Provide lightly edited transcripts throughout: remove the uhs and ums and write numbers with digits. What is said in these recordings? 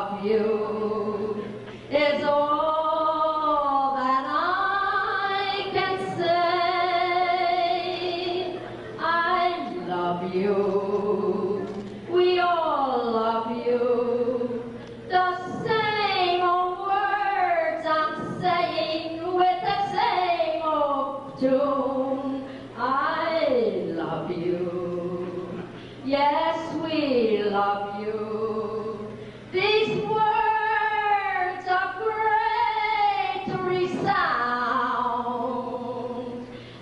love you is all that I can say. I love you. We all love you. The same old words I'm saying with the same old tune. I love you. Yes, we love you. These words are great to resound.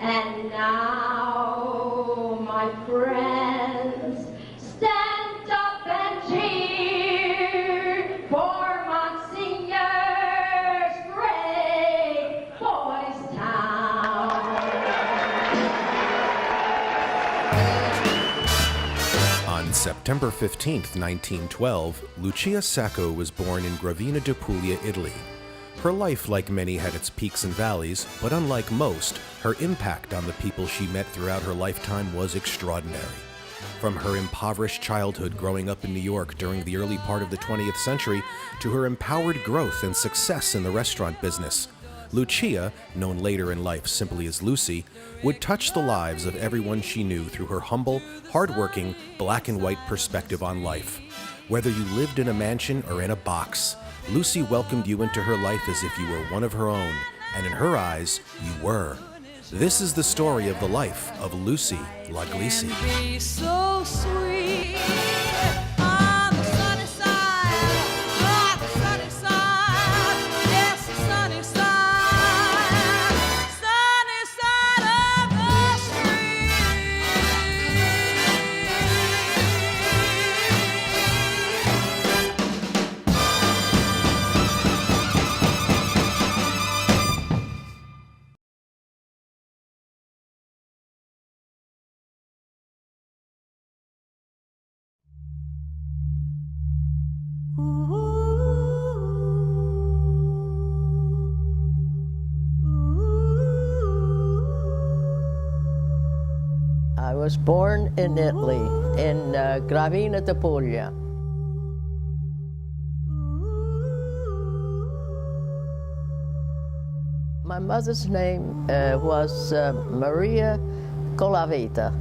And now, my friends, stand up and cheer for Monsignor's great boys town. On September 15, 1912, Lucia Sacco was born in Gravina de Puglia, Italy. Her life, like many, had its peaks and valleys, but unlike most, her impact on the people she met throughout her lifetime was extraordinary. From her impoverished childhood growing up in New York during the early part of the 20th century to her empowered growth and success in the restaurant business, Lucia, known later in life simply as Lucy, would touch the lives of everyone she knew through her humble, hardworking, black and white perspective on life. Whether you lived in a mansion or in a box, Lucy welcomed you into her life as if you were one of her own, and in her eyes, you were. This is the story of the life of Lucy Loglisci. Be so sweet. On the sunny side, on the sunny side, yes, the sunny side of the I was born in Italy, in Gravina de Puglia. My mother's name was Maria Colavita,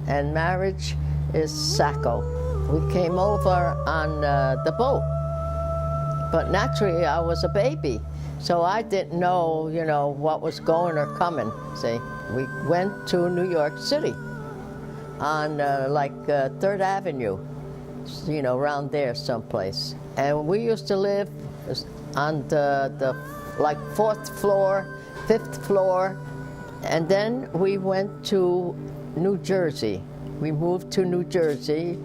and marriage is Sacco. We came over on the boat, but naturally I was a baby, so I didn't know, what was going or coming, see. We went to New York City on 3rd Avenue, around there someplace. And we used to live on the 4th floor, 5th floor, and then we went to New Jersey. We moved to New Jersey,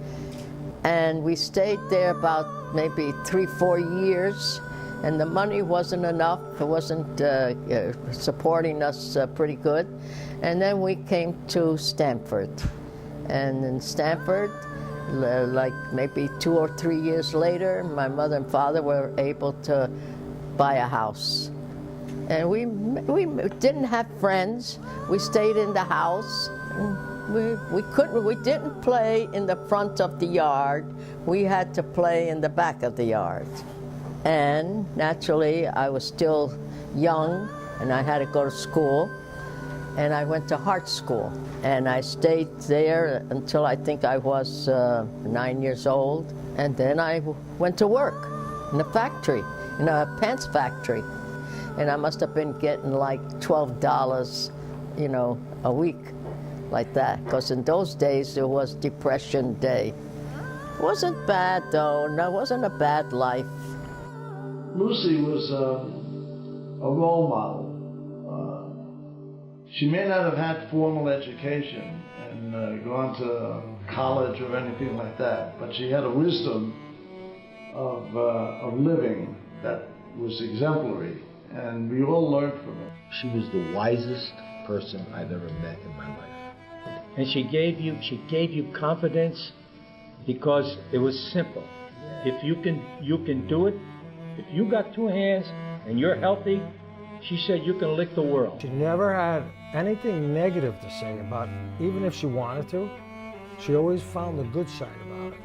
and we stayed there about maybe 3-4 years, and the money wasn't enough. It wasn't supporting us pretty good. And then we came to Stamford. And in Stamford, maybe 2 or 3 years later, my mother and father were able to buy a house. And we didn't have friends. We stayed in the house. We didn't play in the front of the yard. We had to play in the back of the yard. And naturally, I was still young, and I had to go to school. And I went to art school, and I stayed there until I think I was 9 years old. And then I went to work in a factory, in a pants factory. And I must have been getting like $12, a week, like that. Because in those days, it was Depression Day. It wasn't bad, though. No, it wasn't a bad life. Lucy was a role model. She may not have had formal education and gone to college or anything like that, but she had a wisdom of living that was exemplary, and we all learned from it. She was the wisest person I've ever met in my life. And she gave you confidence because it was simple. If you can do it. If you got 2 hands and you're healthy, she said you can lick the world. She never had anything negative to say about it. Even if she wanted to, she always found the good side about it.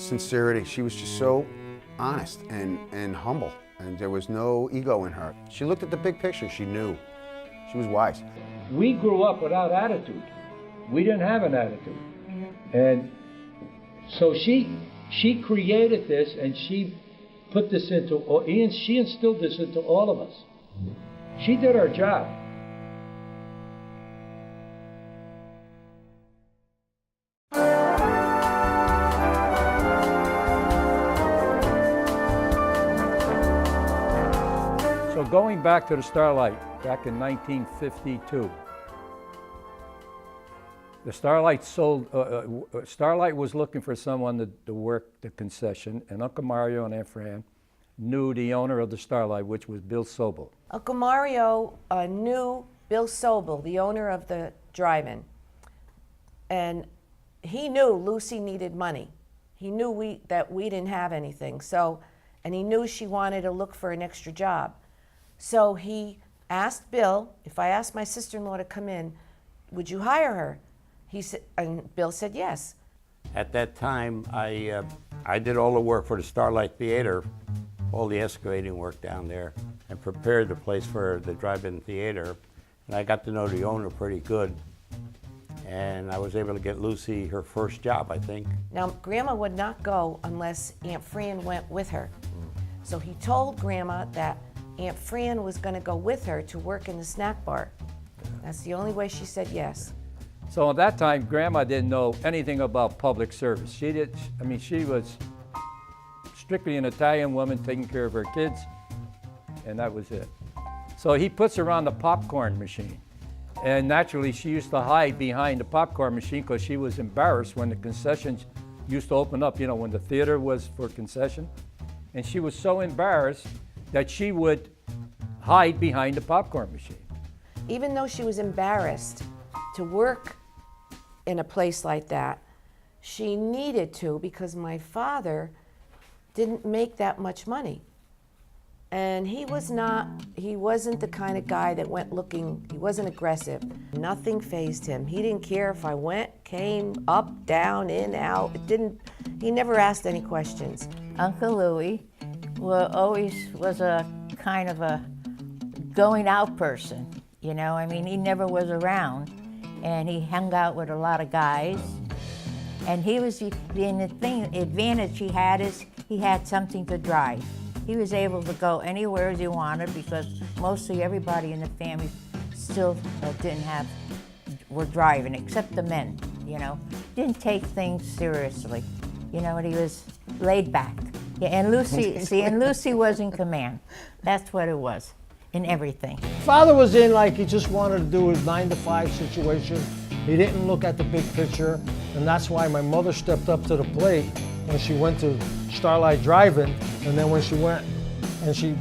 Sincerity. She was just so honest and humble, and there was no ego in her. She looked at the big picture. She knew. She was wise. We grew up without attitude. We didn't have an attitude. And so she created this, and she put this into, she instilled this into all of us. She did her job. So going back to the Starlight, back in 1952, the Starlight sold. Starlight was looking for someone to work the concession, and Uncle Mario and Aunt Fran knew the owner of the Starlight, which was Bill Sobel. Uncle Mario knew Bill Sobel, the owner of the drive-in, and he knew Lucy needed money. He knew that we didn't have anything, and he knew she wanted to look for an extra job. So he asked Bill, if I asked my sister-in-law to come in, would you hire her? He said, and Bill said yes. At that time, I did all the work for the Starlight Theater, all the excavating work down there, and prepared the place for the drive-in theater. And I got to know the owner pretty good. And I was able to get Lucy her first job, I think. Now, Grandma would not go unless Aunt Fran went with her. So he told Grandma that Aunt Fran was going to go with her to work in the snack bar. That's the only way she said yes. So at that time, Grandma didn't know anything about public service. She was strictly an Italian woman taking care of her kids, and that was it. So he puts her on the popcorn machine. And naturally, she used to hide behind the popcorn machine because she was embarrassed when the concessions used to open up, when the theater was for concession. And she was so embarrassed that she would hide behind the popcorn machine. Even though she was embarrassed to work in a place like that, she needed to because my father didn't make that much money. And he wasn't the kind of guy that went looking, he wasn't aggressive. Nothing fazed him. He didn't care if I went, came, up, down, in, out. He never asked any questions. Uncle Louie was a kind of a going out person, he never was around, and he hung out with a lot of guys, and the advantage he had is he had something to drive. He was able to go anywhere he wanted because mostly everybody in the family still were driving, except the men, Didn't take things seriously, and he was laid back. Yeah, and Lucy was in command. That's what it was, in everything. Father was in like he just wanted to do his 9-to-5 situation. He didn't look at the big picture, and that's why my mother stepped up to the plate when she went to Starlight Drive-In, and then when she went and she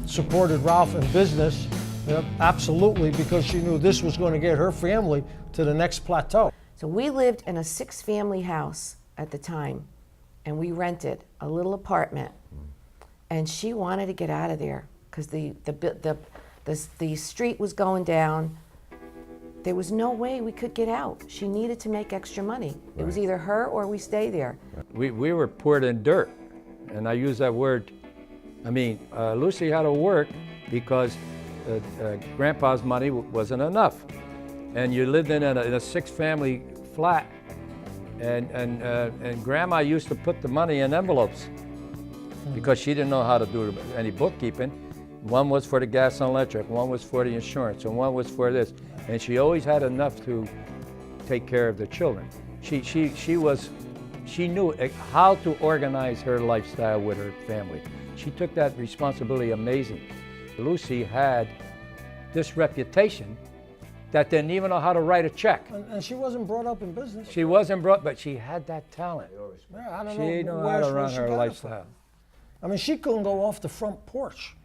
supported Ralph in business, absolutely, because she knew this was going to get her family to the next plateau. So we lived in a 6-family house at the time, and we rented a little apartment, and she wanted to get out of there because the street was going down. There was no way we could get out. She needed to make extra money. Right. It was either her or we stay there. We were poured in dirt, and I use that word. Lucy had to work because Grandpa's money wasn't enough, and you lived in a 6-family flat. And Grandma used to put the money in envelopes because she didn't know how to do any bookkeeping. One was for the gas and electric, one was for the insurance, and one was for this. And she always had enough to take care of the children. She knew how to organize her lifestyle with her family. She took that responsibility amazing. Lucy had this reputation that didn't even know how to write a check. And she wasn't brought up in business. She wasn't but she had that talent. Yeah, I don't she know knew how to run her lifestyle. She couldn't go off the front porch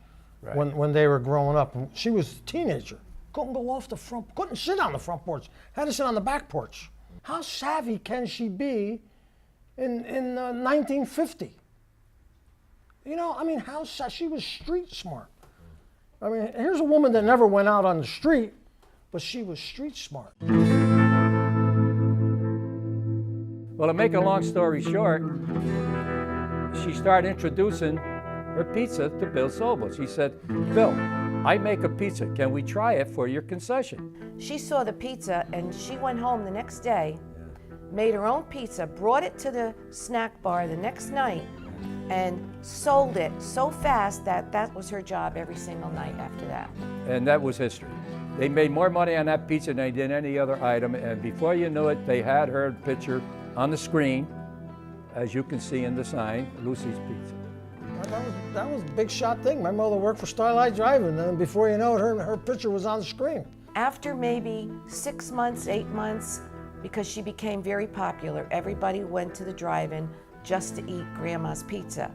when they were growing up. She was a teenager. Couldn't go off the front, couldn't sit on the front porch. Had to sit on the back porch. How savvy can she be in 1950? She was street smart. Here's a woman that never went out on the street, but she was street smart. Well, to make a long story short, she started introducing her pizza to Bill Sobel. She said, Bill, I make a pizza. Can we try it for your concession? She saw the pizza and she went home the next day, made her own pizza, brought it to the snack bar the next night, and sold it so fast that that was her job every single night after that. And that was history. They made more money on that pizza than they did any other item, and before you knew it, they had her picture on the screen, as you can see in the sign, Lucy's Pizza. That was a big shot thing. My mother worked for Starlight Driving, and before you know it, her picture was on the screen. After maybe 6 months, 8 months, because she became very popular, everybody went to the drive-in just to eat Grandma's pizza.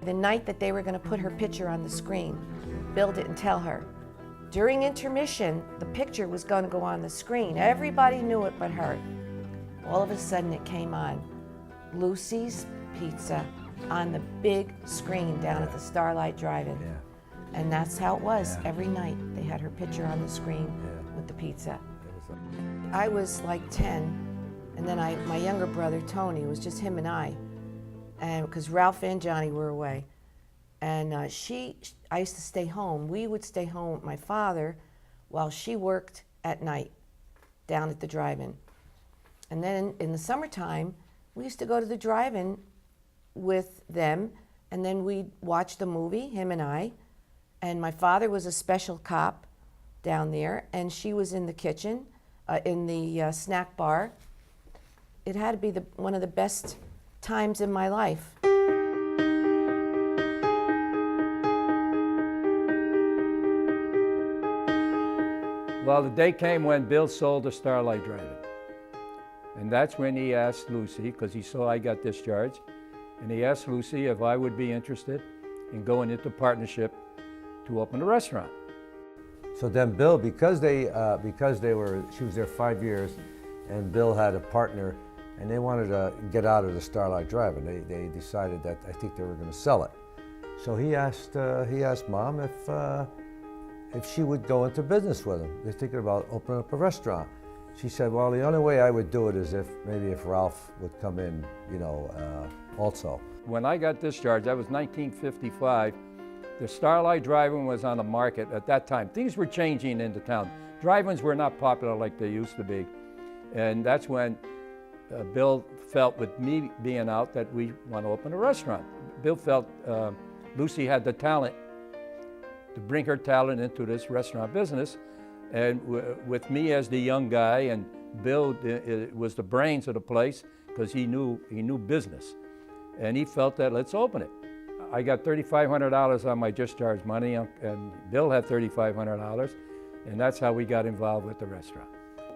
The night that they were going to put her picture on the screen, Bill didn't tell her. During intermission, the picture was going to go on the screen. Everybody knew it but her. All of a sudden it came on. Lucy's Pizza on the big screen down at the Starlight Drive-In. And that's how it was. Every night they had her picture on the screen with the pizza. I was like 10, and then my younger brother, Tony, it was just him and I, and because Ralph and Johnny were away. And I used to stay home. We would stay home with my father while she worked at night down at the drive-in. And then in the summertime, we used to go to the drive-in with them, and then we'd watch the movie, him and I. And my father was a special cop down there, and she was in the kitchen, in the snack bar. It had to be one of the best times in my life. Well, the day came when Bill sold the Starlight Drive-In. And that's when he asked Lucy, because he saw I got discharged, and he asked Lucy if I would be interested in going into partnership to open a restaurant. So then Bill, because she was there 5 years, and Bill had a partner, and they wanted to get out of the Starlight Drive-In. They decided that I think they were going to sell it. So he asked Mom if she would go into business with him. They're thinking about opening up a restaurant. She said, well, the only way I would do it is if Ralph would come in, also. When I got discharged, that was 1955. The Starlight Drive-In was on the market at that time. Things were changing in the town. Drive-ins were not popular like they used to be. And that's when Bill felt, with me being out, that we want to open a restaurant. Bill felt Lucy had the talent to bring her talent into this restaurant business. And with me as the young guy, and Bill was the brains of the place because he knew business. And he felt that let's open it. I got $3,500 on my discharge money, and Bill had $3,500, and that's how we got involved with the restaurant.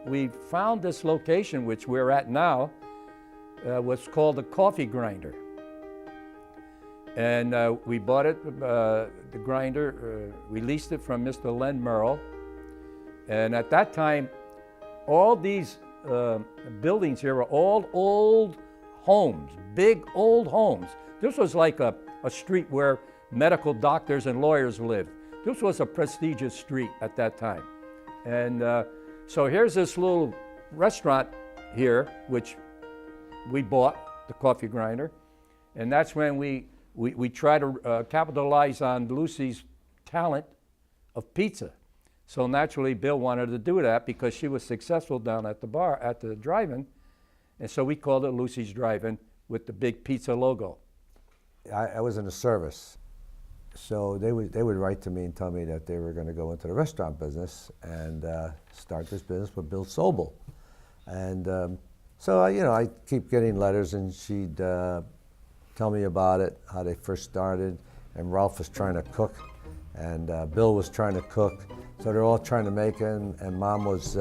We found this location, which we're at now, was called the Coffee Grinder. And we bought it, the grinder, we leased it from Mr. Len Merle. And at that time, all these buildings here were all old homes, big old homes. This was like a street where medical doctors and lawyers lived. This was a prestigious street at that time. And so here's this little restaurant here, which we bought, the Coffee Grinder. And that's when we try to capitalize on Lucy's talent of pizza. So naturally, Bill wanted to do that because she was successful down at the bar, at the drive-in. And so we called it Lucy's Drive-In with the big pizza logo. I was in the service. So they would write to me and tell me that they were going to go into the restaurant business and start this business with Bill Sobel. And so I keep getting letters, and she'd tell me about it, how they first started, and Ralph was trying to cook, and Bill was trying to cook. So they're all trying to make it, and Mom was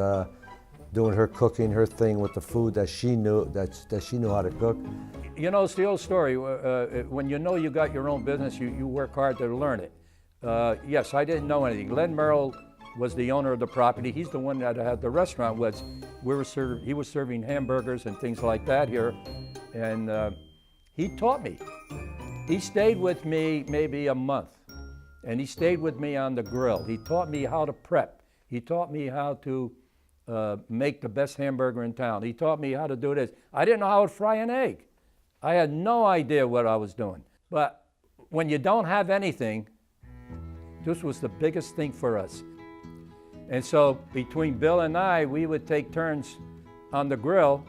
doing her cooking, her thing with the food that she knew how to cook. You know, it's the old story. When you know you got your own business, you work hard to learn it. Yes, I didn't know anything. Len Merle was the owner of the property. He's the one that had the restaurant. He was serving hamburgers and things like that here, and he taught me. He stayed with me maybe a month, and he stayed with me on the grill. He taught me how to prep. He taught me how to make the best hamburger in town. He taught me how to do this. I didn't know how to fry an egg. I had no idea what I was doing. But when you don't have anything, this was the biggest thing for us. And so between Bill and I, we would take turns on the grill,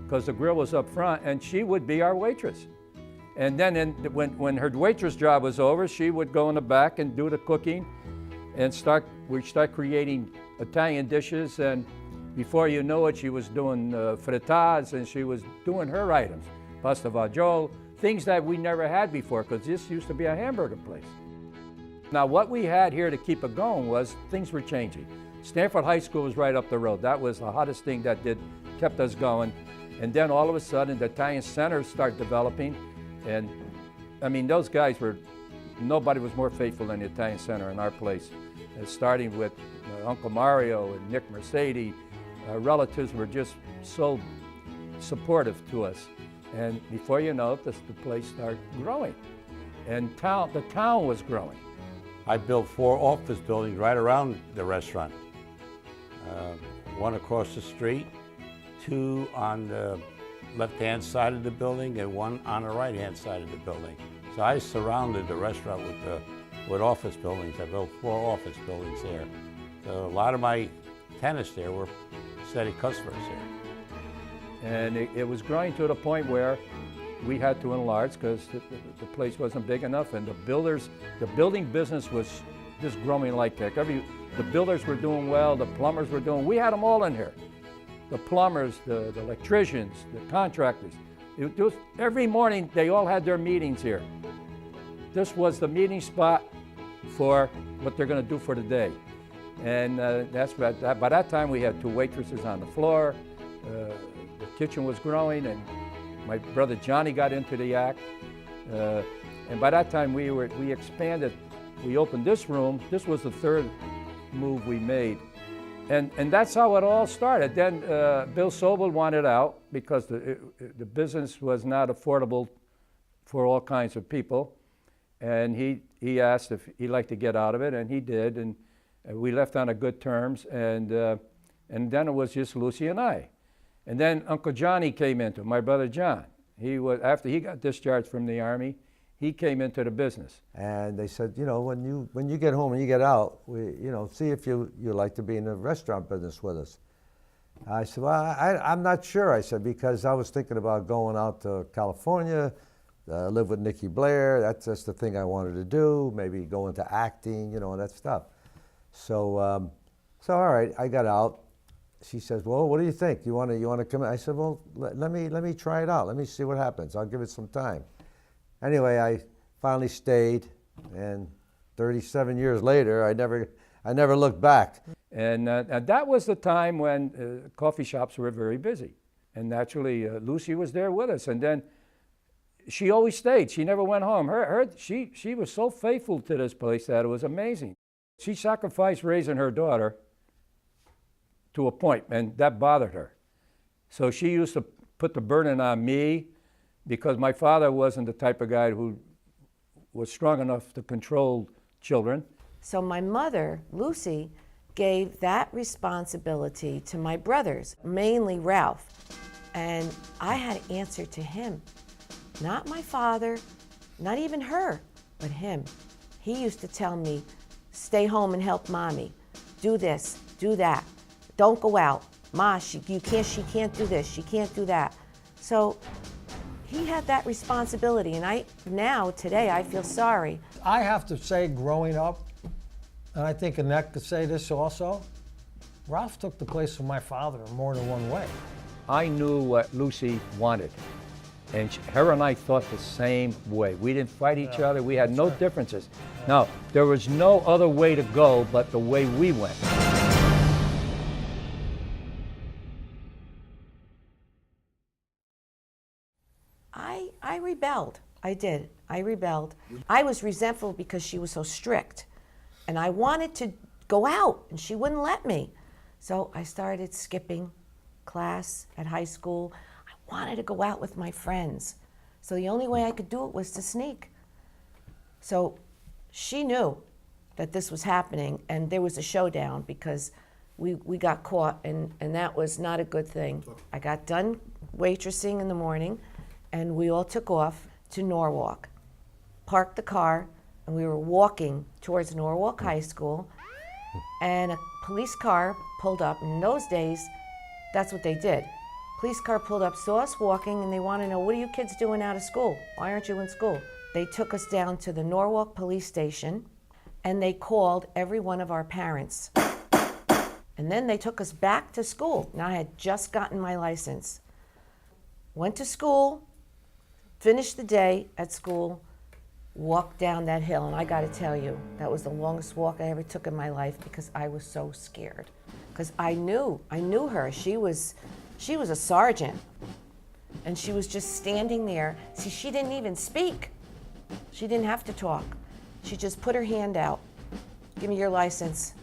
because the grill was up front, and she would be our waitress. And then when her waitress job was over, she would go in the back and do the cooking, and we'd start creating Italian dishes, and before you know it, she was doing frittata, and she was doing her items, pasta fagioli, things that we never had before, because this used to be a hamburger place. Now, what we had here to keep it going was things were changing. Stamford High School was right up the road. That was the hottest thing that kept us going. And then all of a sudden, the Italian centers started developing. And I mean, those guys nobody was more faithful than the Italian center in our place. Starting with Uncle Mario and Nick Mercedes. Our relatives were just so supportive to us. And before you know it, the place started growing. And the town was growing. I built 4 office buildings right around the restaurant. One across the street, 2 on the left-hand side of the building, and 1 on the right-hand side of the building. So I surrounded the restaurant with office buildings. I built 4 office buildings there. So a lot of my tenants there were steady customers there. And it was growing to the point where we had to enlarge because the place wasn't big enough, and the building business was just growing like heck. The builders were doing well, the plumbers were doing, we had them all in here. The plumbers, the electricians, the contractors. Every morning they all had their meetings here. This was the meeting spot for what they're going to do for the day. And by that time we had 2 waitresses on the floor. The kitchen was growing, and my brother Johnny got into the act. And by that time we expanded. We opened this room. This was the 3rd move we made. And that's how it all started. Then Bill Sobel wanted out because the business was not affordable for all kinds of people. And he asked if he'd like to get out of it, and he did. And we left on a good terms. And then it was just Lucy and I. And then Uncle Johnny came into, my brother John. After he got discharged from the Army, he came into the business. And they said, you know, when you get home and you get out, see if you like to be in the restaurant business with us. I said, well, I'm not sure, I said, because I was thinking about going out to California, live with Nikki Blair. That's just the thing I wanted to do, maybe go into acting, that stuff. So all right, I got out. She says, well, what do you think? You want to come in? I said, well, let me try it out. Let me see what happens. I'll give it some time. Anyway, I finally stayed, and 37 years later, I never looked back. And that was the time when coffee shops were very busy. And naturally, Lucy was there with us. And then she always stayed. She never went home. She was so faithful to this place that it was amazing. She sacrificed raising her daughter to a point, and that bothered her. So she used to put the burden on me, because my father wasn't the type of guy who was strong enough to control children. So my mother, Lucy, gave that responsibility to my brothers, mainly Ralph. And I had to answer to him. Not my father, not even her, but him. He used to tell me, stay home and help mommy. Do this, do that. Don't go out. Ma, she can't do this, she can't do that. So he had that responsibility, and today, I feel sorry. I have to say, growing up, and I think Annette could say this also, Ralph took the place of my father in more than one way. I knew what Lucy wanted, and her and I thought the same way. We didn't fight each other. We had no differences. Now, there was no other way to go but the way we went. I rebelled. I did. I rebelled. I was resentful because she was so strict. And I wanted to go out, and she wouldn't let me. So I started skipping class at high school. I wanted to go out with my friends. So the only way I could do it was to sneak. So she knew that this was happening, and there was a showdown because we got caught, and that was not a good thing. I got done waitressing in the morning, and we all took off to Norwalk, parked the car, and we were walking towards Norwalk High School, and a police car pulled up. In those days, that's what they did. Police car pulled up, saw us walking, and they wanted to know, what are you kids doing out of school? Why aren't you in school? They took us down to the Norwalk police station, and they called every one of our parents. And then they took us back to school. Now, I had just gotten my license. Went to school, finished the day at school, walked down that hill, and I gotta tell you, that was the longest walk I ever took in my life because I was so scared. Because I knew her. She was a sergeant, and she was just standing there. See, she didn't even speak. She didn't have to talk. She just put her hand out. Give me your license.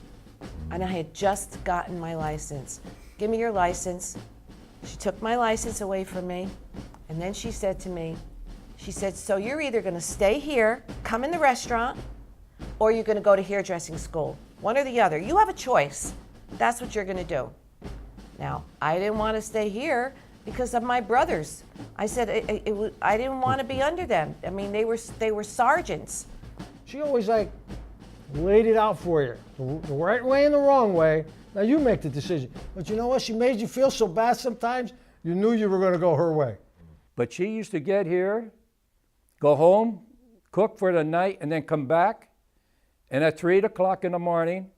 And I had just gotten my license. Give me your license. She took my license away from me, and then she said to me, she said, so you're either gonna stay here, come in the restaurant, or you're gonna go to hairdressing school. One or the other. You have a choice. That's what you're gonna do. Now, I didn't want to stay here because of my brothers. I said I didn't want to be under them. I mean, they were sergeants. She always like laid it out for you, the right way and the wrong way. Now you make the decision. But you know what? She made you feel so bad sometimes, you knew you were going to go her way. But she used to get here, go home, cook for the night, and then come back. And at 3 o'clock in the morning,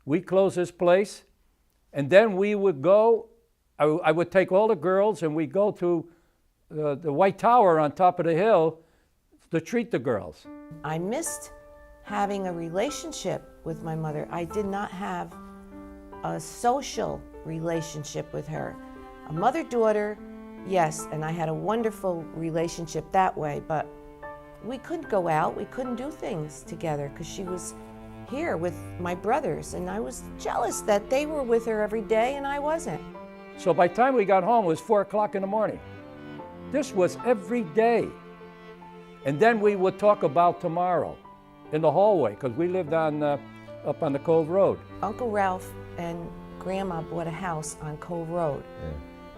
we close this place. And then we would go, I would take all the girls and we'd go to the White Tower on top of the hill to treat the girls. I missed having a relationship with my mother. I did not have a social relationship with her. A mother-daughter, yes, and I had a wonderful relationship that way, but we couldn't go out, we couldn't do things together because she was here with my brothers, and I was jealous that they were with her every day and I wasn't. So by the time we got home, it was 4 o'clock in the morning. This was every day. And then we would talk about tomorrow in the hallway, because we lived on up on the Cove Road. Uncle Ralph and Grandma bought a house on Cove Road,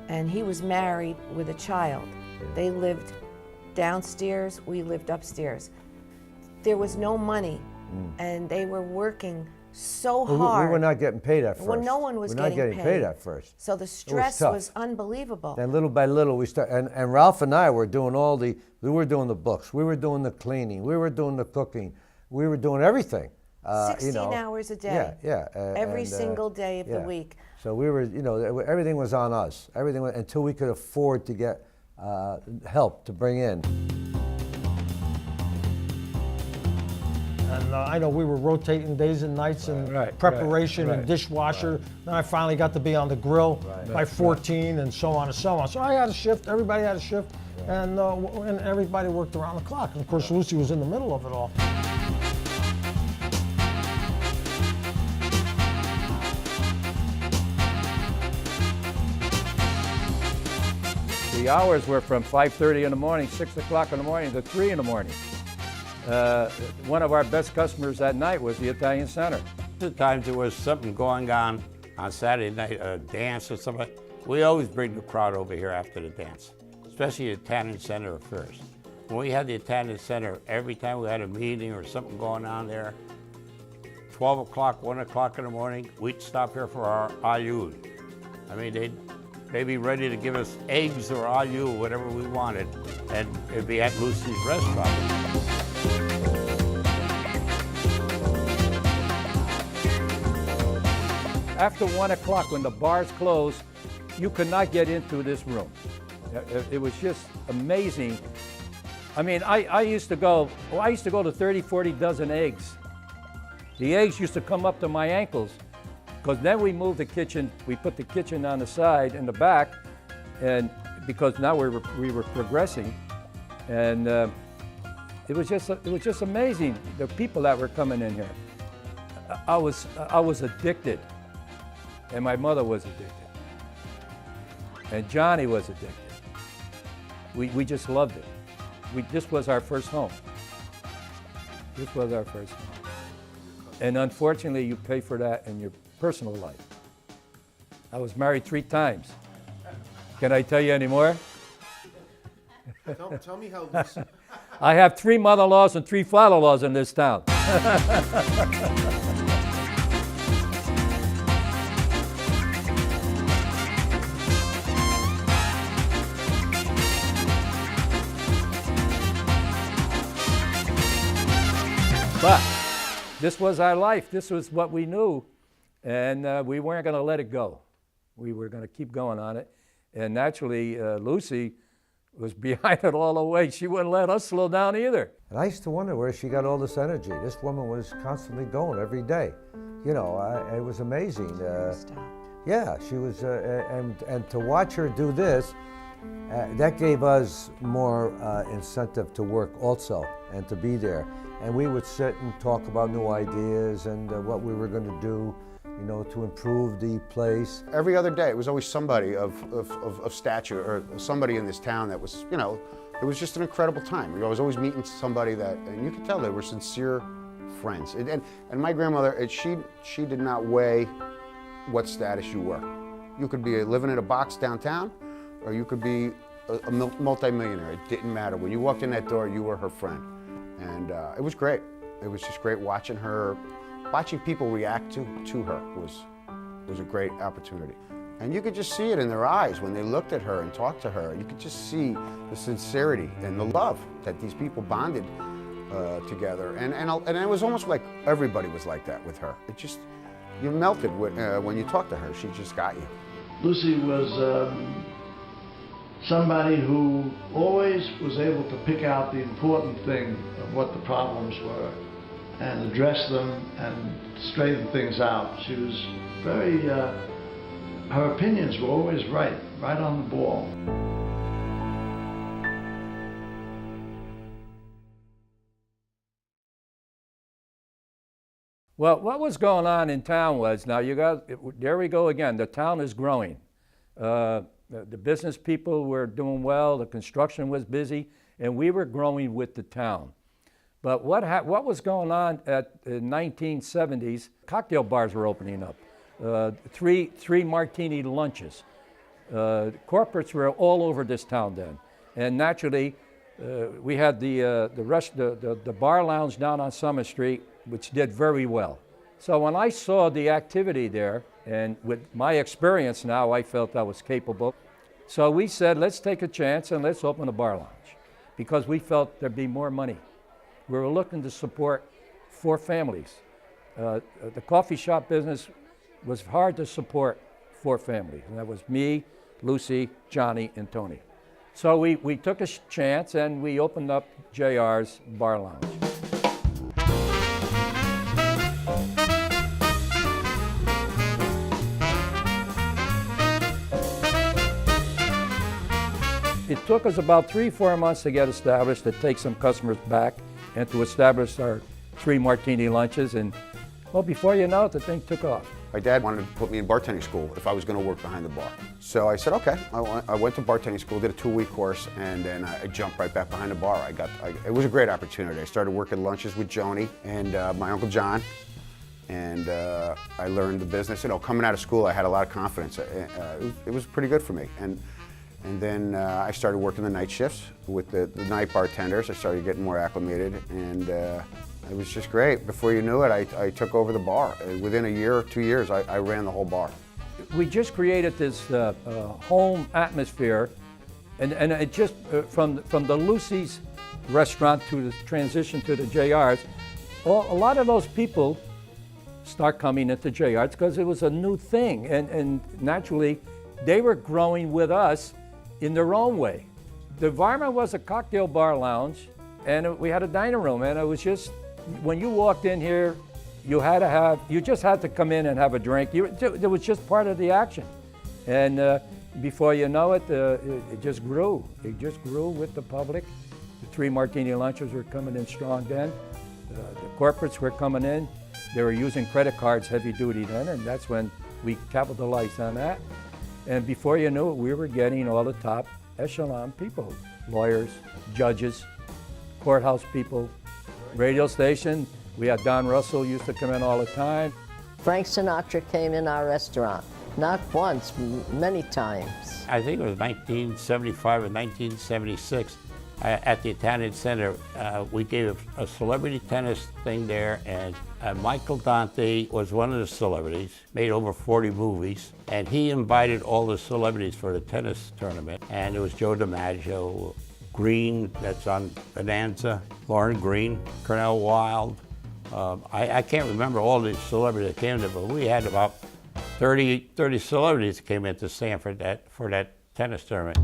and he was married with a child. They lived downstairs, we lived upstairs. There was no money, and they were working so hard. We were not getting paid at first. Well, no one was We're not getting paid at first. So the stress was unbelievable. And little by little we started, and Ralph and I were doing we were doing the books, we were doing the cleaning, we were doing the cooking, we were doing everything. 16 hours a day. Every single day of the week. So we were, everything was on us. Everything was, until we could afford to get help to bring in. And I know we were rotating days and nights and preparation and dishwasher. Then I finally got to be on the grill by 14 and so on and so on. So I had a shift, everybody had a shift, and everybody worked around the clock. And of course, Lucy was in the middle of it all. The hours were from 5:30 in the morning, 6 o'clock in the morning to 3 in the morning. One of our best customers that night was the Italian Center. The times there was something going on Saturday night, a dance or something, we always bring the crowd over here after the dance, especially the Italian Center first. When we had the Italian Center, every time we had a meeting or something going on there, 12 o'clock, 1 o'clock in the morning, we'd stop here for our ayud. I mean, they'd be ready to give us eggs or alu, whatever we wanted, and it'd be at Lucy's restaurant. After 1 o'clock, when the bars closed, you could not get into this room. It was just amazing. I mean, I used to go to 30, 40 dozen eggs. The eggs used to come up to my ankles, because then we moved the kitchen, we put the kitchen on the side in the back, and because now we were progressing, and it was just amazing, the people that were coming in here. I was addicted, and my mother was addicted, and Johnny was addicted. We just loved it. This was our first home. This was our first home. And unfortunately, you pay for that in your personal life. I was married 3 times. Can I tell you any more? Tell me how Lucy... I have 3 mother-in-laws and 3 father-in-laws in this town. But this was our life. This was what we knew. And we weren't going to let it go. We were going to keep going on it. And naturally, Lucy was behind it all the way. She wouldn't let us slow down either. And I used to wonder where she got all this energy. This woman was constantly going every day. You know, it was amazing. Yeah, she was, and to watch her do this, that gave us more incentive to work also and to be there. And we would sit and talk about new ideas and what we were going to do, you know, to improve the place. Every other day, it was always somebody of stature or somebody in this town that was, you know, it was just an incredible time. I was always meeting somebody that, and you could tell they were sincere friends. And my grandmother, she did not weigh what status you were. You could be living in a box downtown, or you could be a multi-millionaire. It didn't matter. When you walked in that door, you were her friend. And it was great. It was just great watching her, watching people react to her was a great opportunity. And you could just see it in their eyes when they looked at her and talked to her. You could just see the sincerity and the love that these people bonded together. And it was almost like everybody was like that with her. It just, you melted when you talked to her. She just got you. Lucy was somebody who always was able to pick out the important thing of what the problems were and address them and straighten things out. She was very, her opinions were always right on the ball. Well, what was going on in town was, now you got, there we go again, the town is growing. The business people were doing well, the construction was busy, and we were growing with the town. But what was going on at the 1970s, cocktail bars were opening up, three martini lunches. Corporates were all over this town then. And naturally, we had the bar lounge down on Summer Street, which did very well. So when I saw the activity there, and with my experience now, I felt I was capable. So we said, let's take a chance and let's open a bar lounge, because we felt there'd be more money. We were looking to support 4 families. The coffee shop business was hard to support 4 families, and that was me, Lucy, Johnny, and Tony. So we took a chance and we opened up JR's Bar Lounge. It took us about 3-4 months to get established, to take some customers back, and to establish our 3 martini lunches. And well, before you know it, the thing took off. My dad wanted to put me in bartending school if I was going to work behind the bar. So I said, okay. I went to bartending school, did a 2-week course, and then I jumped right back behind the bar. It was a great opportunity. I started working lunches with Joni and my Uncle John, and I learned the business. You know, coming out of school, I had a lot of confidence. It was pretty good for me. And then I started working the night shifts with the night bartenders. I started getting more acclimated, and it was just great. Before you knew it, I took over the bar. Within a year or 2 years, I ran the whole bar. We just created this home atmosphere, and it just, from the Lucy's restaurant to the transition to the JR's, a lot of those people start coming into JR's because it was a new thing, and naturally, they were growing with us in their own way. The environment was a cocktail bar lounge, and we had a dining room, and it was just, when you walked in here, you just had to come in and have a drink. It was just part of the action. And before you know it, it just grew. It just grew with the public. The 3 martini lunches were coming in strong then. The corporates were coming in. They were using credit cards heavy duty then, and that's when we capitalized on that. And before you knew it, we were getting all the top echelon people, lawyers, judges, courthouse people, radio station. We had Don Russell used to come in all the time. Frank Sinatra came in our restaurant, not once, many times. I think it was 1975 or 1976. at the Italian Center, we gave a celebrity tennis thing there, and Michael Dante was one of the celebrities, made over 40 movies, and he invited all the celebrities for the tennis tournament. And it was Joe Dimagio, Green, that's on Bonanza, Lauren Green, Cornell Wilde. I can't remember all the celebrities that came there, but we had about 30 celebrities that came into Stamford for that tennis tournament.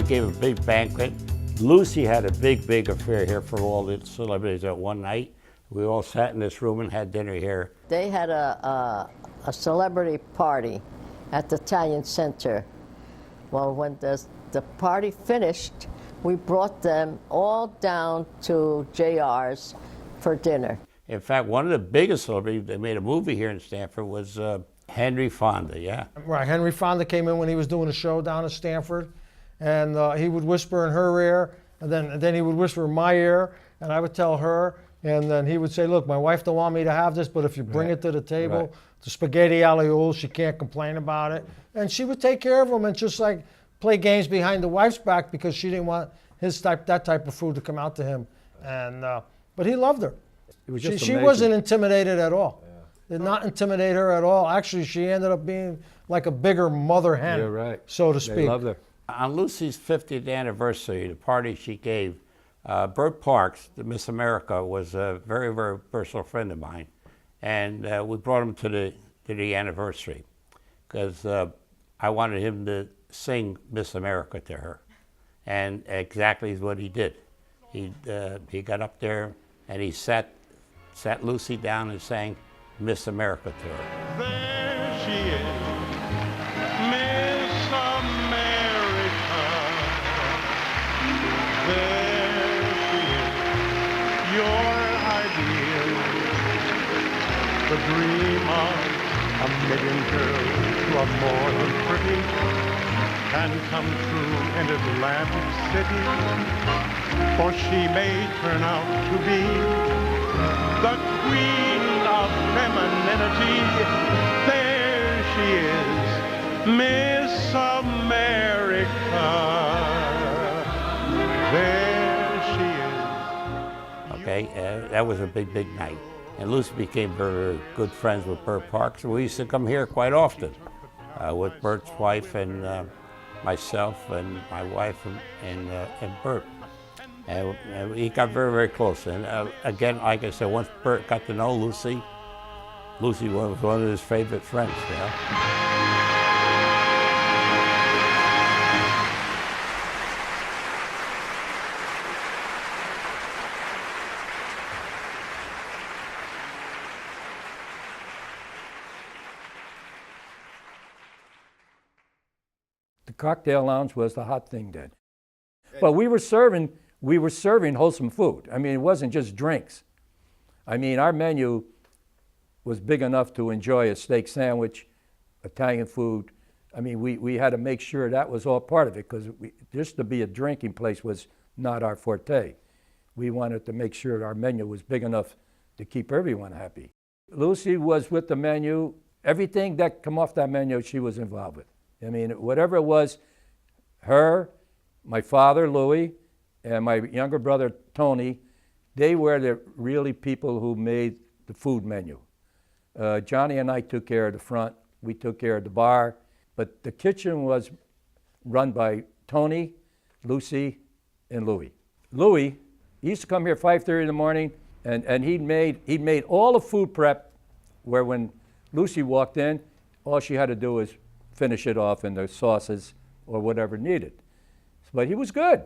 Gave a big banquet. Lucy had a big affair here for all the celebrities at one night. We all sat in this room and had dinner here. They had a celebrity party at the Italian Center. Well, when the party finished, we brought them all down to JR's for dinner. In fact, one of the biggest celebrities that made a movie here in Stamford was Henry Fonda, yeah. Right, Henry Fonda came in when he was doing a show down in Stamford, and he would whisper in her ear, and then he would whisper in my ear, and I would tell her, and then he would say, look, my wife don't want me to have this, but if you bring it to the table, the spaghetti alioli, she can't complain about it. And she would take care of him and just like play games behind the wife's back because she didn't want that type of food to come out to him. And but he loved her. It was just she wasn't intimidated at all. Did not intimidate her at all. Actually, she ended up being like a bigger mother hen, so to speak. They loved her. On Lucy's 50th anniversary, the party she gave, Bert Parks, the Miss America, was a very personal friend of mine. And we brought him to the anniversary because I wanted him to sing Miss America to her. And exactly is what he did. He got up there and he sat Lucy down and sang Miss America to her. There she is, Miss America. There she is, your ideal, the dream of a million girls who are more than pretty, can come true in Atlantic City, for she may turn out to be the queen of femininity. There she is, Miss America. There she is. Okay, that was a big night. And Lucy became very good friends with Bert Parks. We used to come here quite often with Bert's wife and myself and my wife and Bert. And he got very close. And again, like I said, once Bert got to know Lucy, Lucy was one of his favorite friends, you know? The cocktail lounge was the hot thing then. But we were serving wholesome food. I mean, it wasn't just drinks. I mean, our menu was big enough to enjoy a steak sandwich, Italian food. I mean, we had to make sure that was all part of it because just to be a drinking place was not our forte. We wanted to make sure our menu was big enough to keep everyone happy. Lucy was with the menu. Everything that come off that menu, she was involved with. I mean, whatever it was, her, my father, Louis, and my younger brother, Tony, they were the really people who made the food menu. Johnny and I took care of the front. We took care of the bar. But the kitchen was run by Tony, Lucy, and Louis. Louis, he used to come here 5:30 in the morning, and he'd made all the food prep where when Lucy walked in, all she had to do was finish it off in the sauces or whatever needed. But he was good.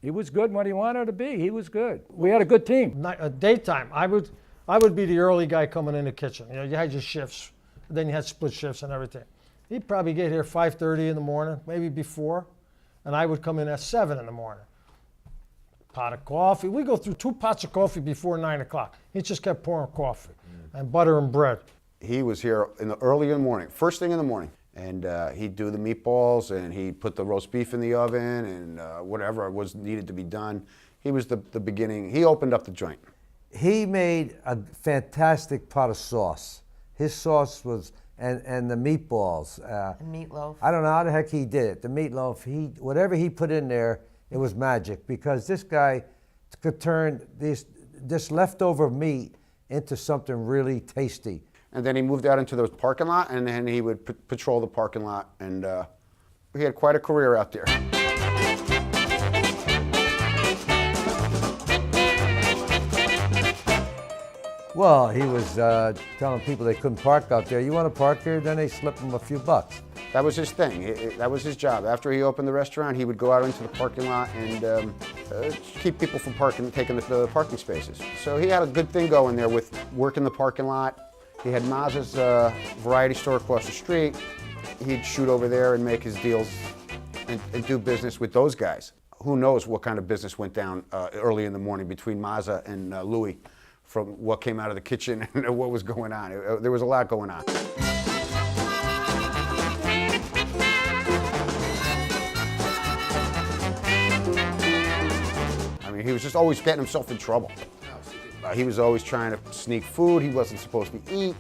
He was good when he wanted to be. He was good. We had a good team. Daytime, I would be the early guy coming in the kitchen. You know, you had your shifts, then you had split shifts and everything. He'd probably get here 5:30 in the morning, maybe before, and I would come in at 7 in the morning. Pot of coffee. We go through 2 pots of coffee before 9 o'clock. He just kept pouring coffee and butter and bread. He was here early in the morning, first thing in the morning. And he'd do the meatballs, and he'd put the roast beef in the oven, and whatever was needed to be done. He was the beginning. He opened up the joint. He made a fantastic pot of sauce. His sauce was, and the meatballs. And meatloaf. I don't know how the heck he did it. The meatloaf, whatever he put in there, it was magic, because this guy could turn this leftover meat into something really tasty. And then he moved out into the parking lot, and then he would patrol the parking lot, and he had quite a career out there. Well, he was telling people they couldn't park out there. You want to park here? Then they slip him a few bucks. That was his thing. That was his job. After he opened the restaurant, he would go out into the parking lot and keep people from taking the parking spaces. So he had a good thing going there with working the parking lot. He had Maz's variety store across the street. He'd shoot over there and make his deals and do business with those guys. Who knows what kind of business went down early in the morning between Mazza and Louis, from what came out of the kitchen and what was going on. There was a lot going on. I mean, he was just always getting himself in trouble. He was always trying to sneak food he wasn't supposed to eat.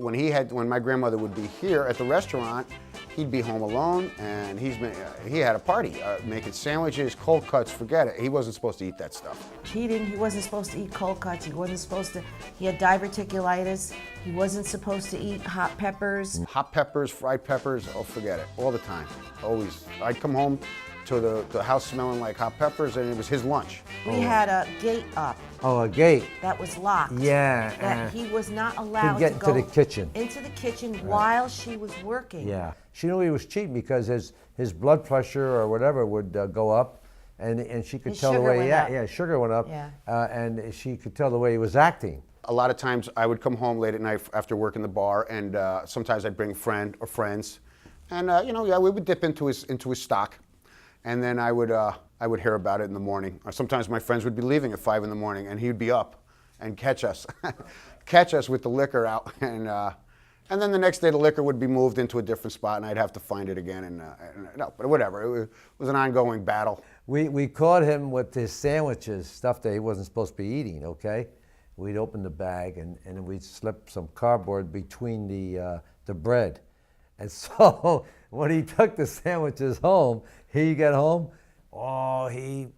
When my grandmother would be here at the restaurant, he'd be home alone, and he had a party, making sandwiches, cold cuts, forget it. He wasn't supposed to eat that stuff. He wasn't supposed to eat cold cuts. He had diverticulitis. He wasn't supposed to eat hot peppers. Hot peppers, fried peppers, oh, forget it, all the time, always. I'd come home to the house smelling like hot peppers, and it was his lunch. We had a gate up. Oh, a gate. That was locked. Yeah. That he was not allowed to get to go into the kitchen. Into the kitchen while she was working. Yeah. She knew he was cheating because his blood pressure or whatever would go up, and she could tell the way sugar went up. Yeah. And she could tell the way he was acting. A lot of times I would come home late at night after working the bar, and sometimes I'd bring a friend or friends, and we would dip into his stock. And then I would hear about it in the morning. Or sometimes my friends would be leaving at 5 in the morning, and he'd be up and catch us with the liquor out. And then the next day the liquor would be moved into a different spot, and I'd have to find it again. But whatever. It was an ongoing battle. We caught him with his sandwiches, stuff that he wasn't supposed to be eating. Okay, we'd open the bag and we'd slip some cardboard between the bread, and so when he took the sandwiches home. He got home, oh, he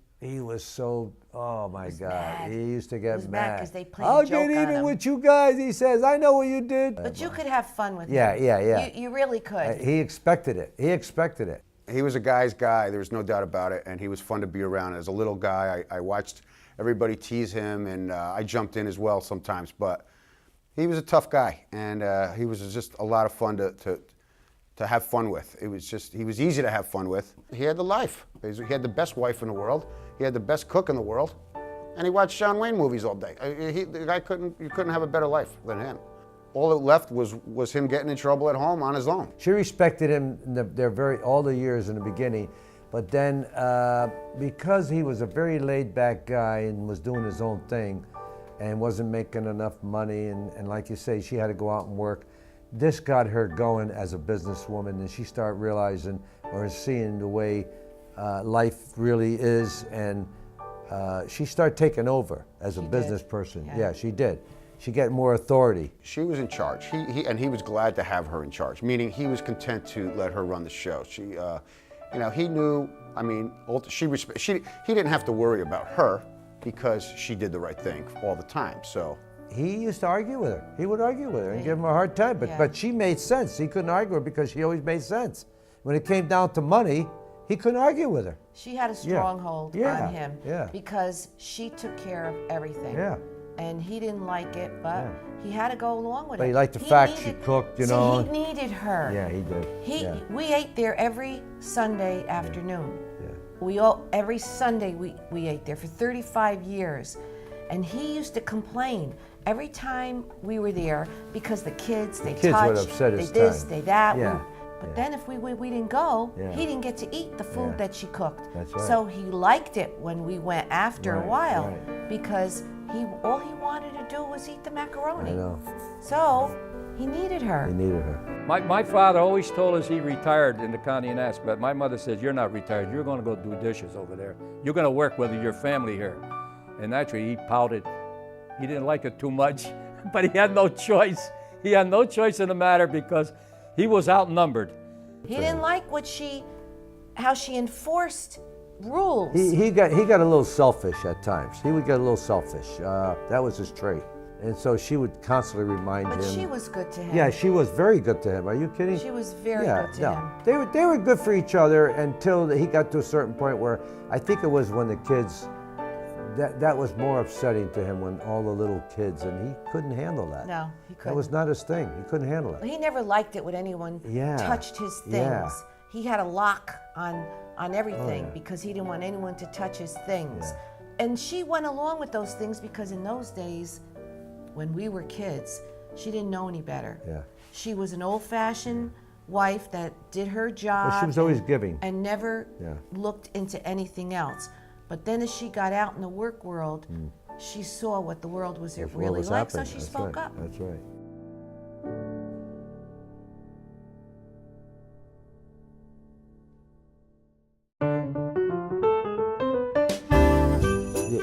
was so, oh my God. Mad. He used to get mad. Because they played I'll a joke get on even him. with you guys, he says. I know what you did. But you could have fun with him. Yeah. You really could. He expected it. He was a guy's guy, there's no doubt about it, and he was fun to be around. As a little guy, I watched everybody tease him, and I jumped in as well sometimes, but he was a tough guy, and he was just a lot of fun to have fun with. He was easy to have fun with. He had the life. He had the best wife in the world. He had the best cook in the world. And he watched John Wayne movies all day. The guy you couldn't have a better life than him. All that left was him getting in trouble at home on his own. She respected him all the years in the beginning, but then because he was a very laid back guy and was doing his own thing and wasn't making enough money, and like you say, she had to go out and work. This got her going as a businesswoman, and she started realizing or seeing the way life really is, and she started taking over as a business person. Yeah, she did. She got more authority. She was in charge, and he was glad to have her in charge, meaning he was content to let her run the show. He knew, I mean, he didn't have to worry about her because she did the right thing all the time, so. He used to argue with her. He would argue with her and give him a hard time, but she made sense. He couldn't argue with her because she always made sense. When it came down to money, he couldn't argue with her. She had a stronghold on him because she took care of everything. Yeah. And he didn't like it, but he had to go along with it. But he liked the fact she cooked, See, he needed her. Yeah, he did. We ate there every Sunday afternoon. Yeah. Every Sunday we ate there for 35 years. And he used to complain every time we were there because the kids touched, they this, they that. Yeah. But then if we didn't go, he didn't get to eat the food that she cooked. That's right. So he liked it when we went after a while because all he wanted to do was eat the macaroni. I know. So He needed her. He needed her. My father always told us he retired in the Condé Nast, but my mother says, you're not retired. You're going to go do dishes over there. You're going to work whether your family here. And naturally, he pouted. He didn't like it too much, but he had no choice. He had no choice in the matter because he was outnumbered. He didn't like how she enforced rules. He got a little selfish at times. He would get a little selfish. That was his trait. And so she would constantly remind him. But she was good to him. Yeah, she was very good to him. Are you kidding? She was very good to him. They were good for each other until he got to a certain point where I think it was when the kids, that was more upsetting to him when all the little kids, and he couldn't handle that. No, he couldn't. That was not his thing. He couldn't handle it. He never liked it when anyone touched his things. Yeah. He had a lock on everything because he didn't want anyone to touch his things. Yeah. And she went along with those things because in those days, when we were kids, she didn't know any better. Yeah. She was an old-fashioned wife that did her job. Well, she was always giving. And never looked into anything else. But then as she got out in the work world, she saw what the world was really like, so she spoke up. That's right.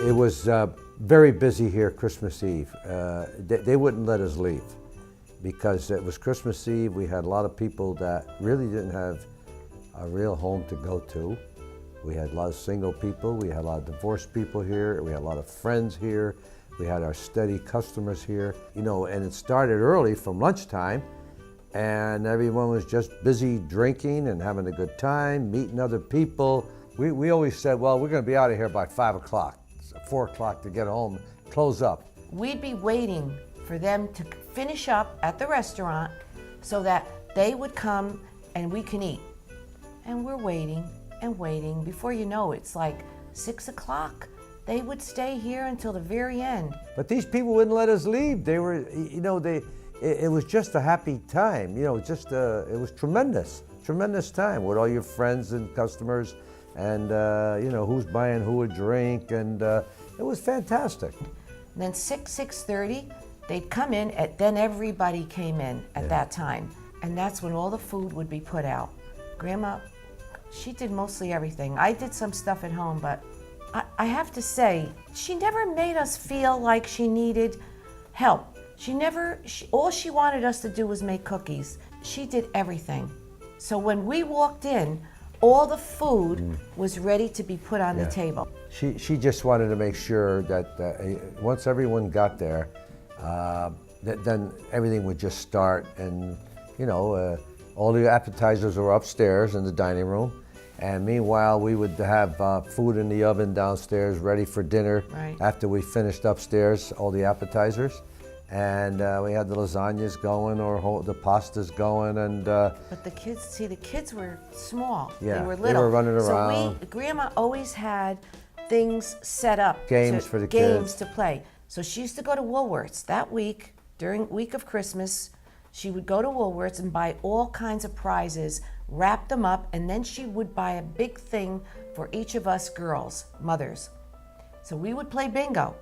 It was very busy here Christmas Eve. They wouldn't let us leave because it was Christmas Eve. We had a lot of people that really didn't have a real home to go to. We had a lot of single people. We had a lot of divorced people here. We had a lot of friends here. We had our steady customers here. You know, and it started early from lunchtime, and everyone was just busy drinking and having a good time, meeting other people. We always said, well, we're going to be out of here by 5 o'clock. 4 o'clock to get home, close up. We'd be waiting for them to finish up at the restaurant so that they would come and we can eat. And we're waiting and waiting. Before you know it, it's like 6 o'clock. They would stay here until the very end. But these people wouldn't let us leave. They were, you know, it was just a happy time. You know, it was tremendous time with all your friends and customers. And, you know, who's buying who a drink, and it was fantastic. And then 6:30, they'd come in, then everybody came in at that time. And that's when all the food would be put out. Grandma, she did mostly everything. I did some stuff at home, but I have to say, she never made us feel like she needed help. All she wanted us to do was make cookies. She did everything. So when we walked in, all the food was ready to be put on the table. She just wanted to make sure that once everyone got there, then everything would just start. And, you know, all the appetizers were upstairs in the dining room. And meanwhile, we would have food in the oven downstairs ready for dinner after we finished upstairs, all the appetizers. And we had the lasagnas going or the pastas going, and but the kids were small. Yeah, they were little. They were running around. So Grandma always had things set up. Games for the games kids. to play. So she used to go to Woolworths that week, during week of Christmas. She would go to Woolworths and buy all kinds of prizes, wrap them up, and then she would buy a big thing for each of us girls, mothers. So we would play bingo.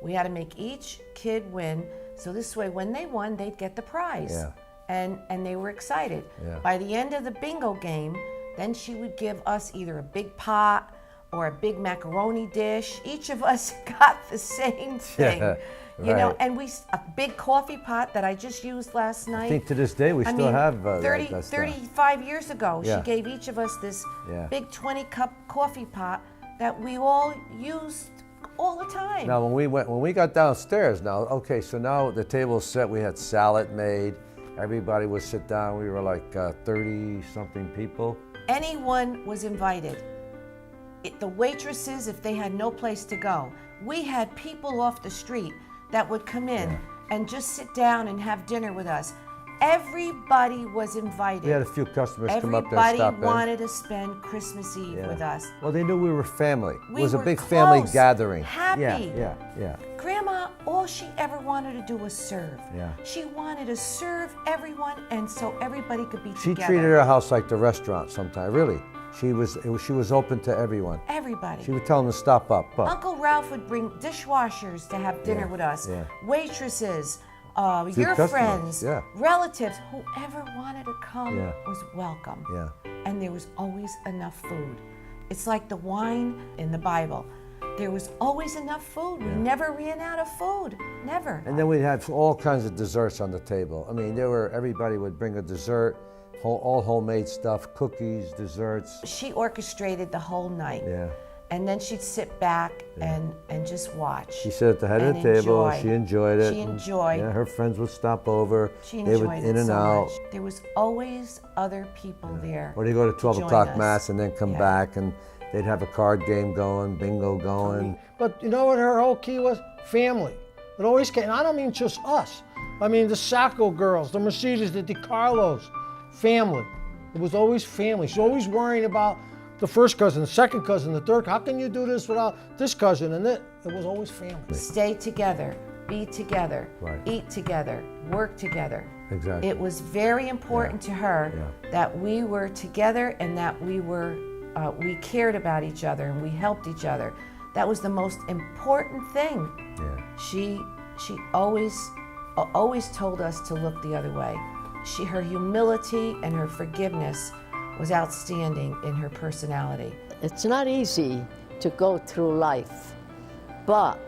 We had to make each kid win. So this way, when they won, they'd get the prize. Yeah. And they were excited. Yeah. By the end of the bingo game, then she would give us either a big pot or a big macaroni dish. Each of us got the same thing. Yeah, you know, and a big coffee pot that I just used last night. I think to this day we still have 35 years ago, Yeah. she gave each of us this big 20-cup coffee pot that we all used all the time. Now, when we got downstairs, okay, so now the table's set. We had salad made. Everybody would sit down. We were like 30-something people. Anyone was invited. The waitresses, if they had no place to go. We had people off the street that would come in and just sit down and have dinner with us. Everybody was invited. We had a few customers come up there and Everybody stop in. wanted to spend Christmas Eve with us. Well, they knew we were family. We It was a were big family close, gathering. happy. Yeah. Grandma, all she ever wanted to do was serve. Yeah. She wanted to serve everyone, and so everybody could be She together. treated her house like the restaurant sometimes, really. She was open to everyone. Everybody. She would tell them to stop up. Uncle Ralph would bring dishwashers to have dinner with us. Yeah. Waitresses, Your your friends, yeah. relatives, whoever wanted to come Yeah. was welcome. Yeah. And there was always enough food. It's like the wine in the Bible. There was always enough food. We never ran out of food, never. And then we'd have all kinds of desserts on the table. I mean, everybody would bring a dessert, all homemade stuff, cookies, desserts. She orchestrated the whole night. Yeah. And then she'd sit back and just watch. She sat at the head of the table. She enjoyed it. She enjoyed. Yeah, her friends would stop over. She They enjoyed would it in and so out. much. There was always other people there. Or they go to 12 join o'clock us. mass and then come back and they'd have a card game going, bingo going. But you know what her whole key was? Family. It always came, and I don't mean just us. I mean the Sacco girls, the Mercedes, the DiCarlos. Family. It was always family. She's always worrying about the first cousin, the second cousin, the third. How can you do this without this cousin? And it was always family. Stay together, be together, Right. eat together, work together. Exactly. It was very important to her that we were together and that we cared about each other and we helped each other. That was the most important thing. Yeah. She always told us to look the other way. Her humility and her forgiveness was outstanding in her personality. It's not easy to go through life, but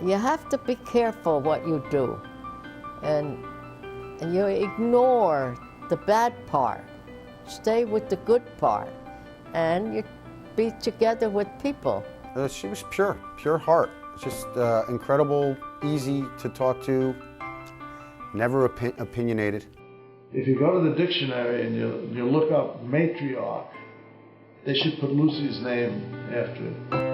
you have to be careful what you do. And you ignore the bad part. Stay with the good part. And you be together with people. She was pure heart. Just incredible, easy to talk to, never opinionated. If you go to the dictionary and you look up matriarch, they should put Lucy's name after it.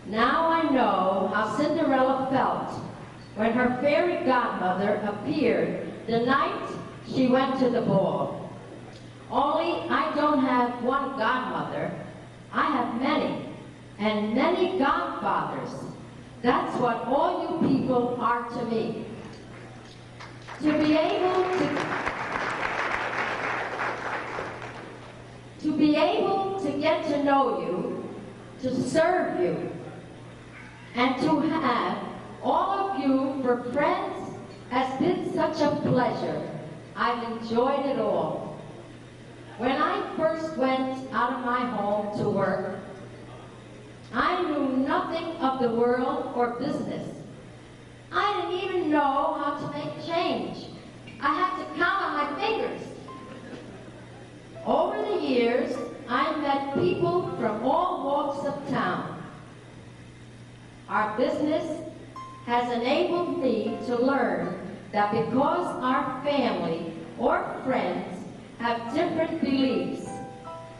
Now I know how Cinderella felt when her fairy godmother appeared the night she went to the ball. Only I don't have one godmother, I have many, and many godfathers. That's what all you people are to me. To be able to get to know you, to serve you, and to have all of you for friends has been such a pleasure. I've enjoyed it all. When I first went out of my home to work, I knew nothing of the world or business. I didn't even know how to make change. I had to count on my fingers. Over the years, I met people from all walks of town. Our business has enabled me to learn that because our family or friends have different beliefs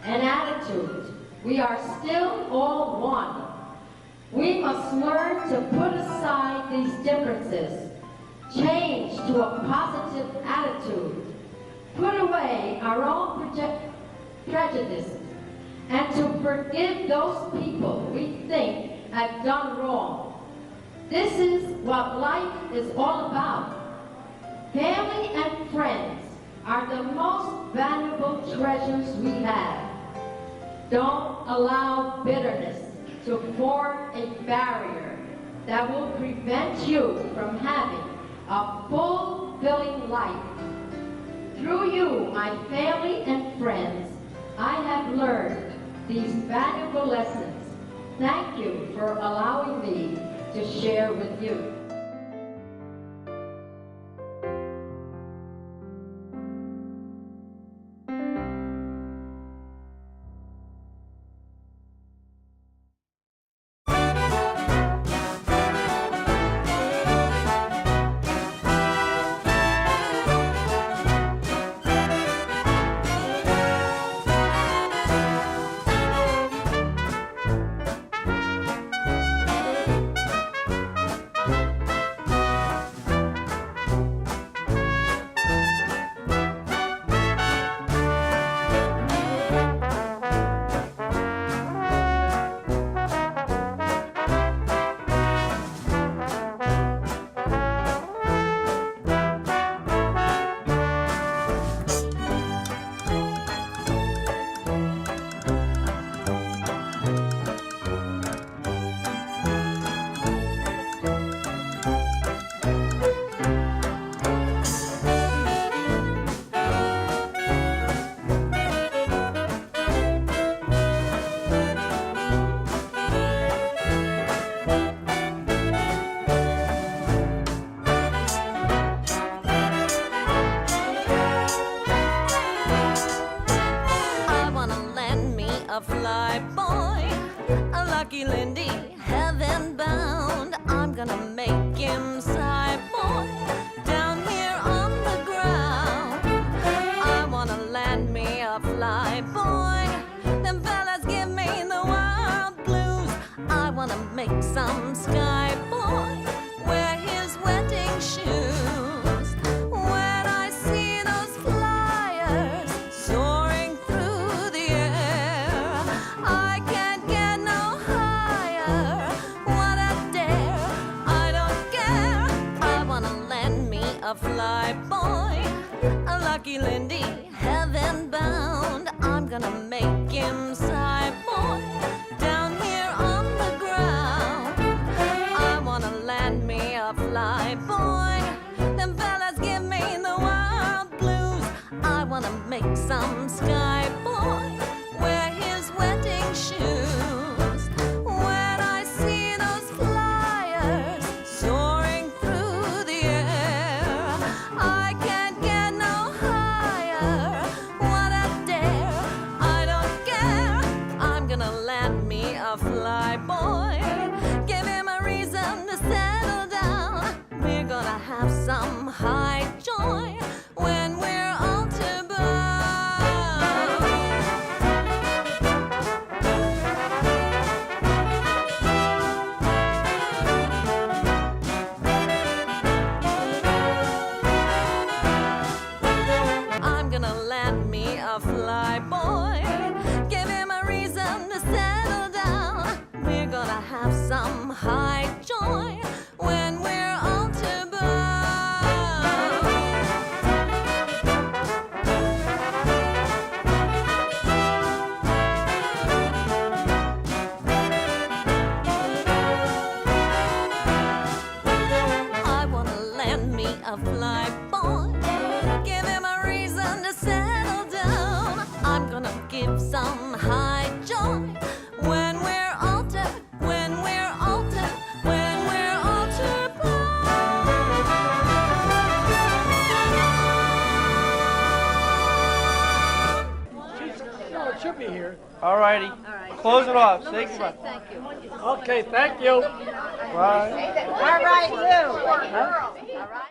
and attitudes, we are still all one. We must learn to put aside these differences, change to a positive attitude, put away our own prejudices, and to forgive those people we think have done wrong. This is what life is all about. Family and friends are the most valuable treasures we have. Don't allow bitterness to form a barrier that will prevent you from having a fulfilling life. Through you, my family and friends, I have learned these valuable lessons. Thank you for allowing me to share with you. a fly boy, a lucky Lindy, heaven bound. I'm gonna make him side boy down here on the ground. I wanna land me a fly boy. Them fellas give me the wild blues. I wanna make some sky boy wear his wedding shoes. When I see those flyers soaring through the air, I can't get no higher. What a dare! I don't care. I wanna land me a fly boy, a lucky Lindy, heaven bound. I'm gonna make him side boy down here on the ground. I wanna land me a fly boy. Them fellas give me the wild blues. I wanna make some sky boy wear his wedding shoes. When I see those flyers soaring through the air, I can't get no higher. What a dare! I don't care. I'm gonna land me a fly boy. Give him a reason to settle down. We're gonna have some high joy when we're all to bound. I'm gonna land me a fly boy. Give him a reason to settle down. We're gonna have some high joy when we're all to bound. I wanna land me a fly boy. Give him a reason to settle down. I'm gonna give some high joy when we're altered, when we're altered, when we're altered. No, it should be here. All righty. Close it off. Say goodbye. Thank you. Okay, thank you. Bye. All right, Lou.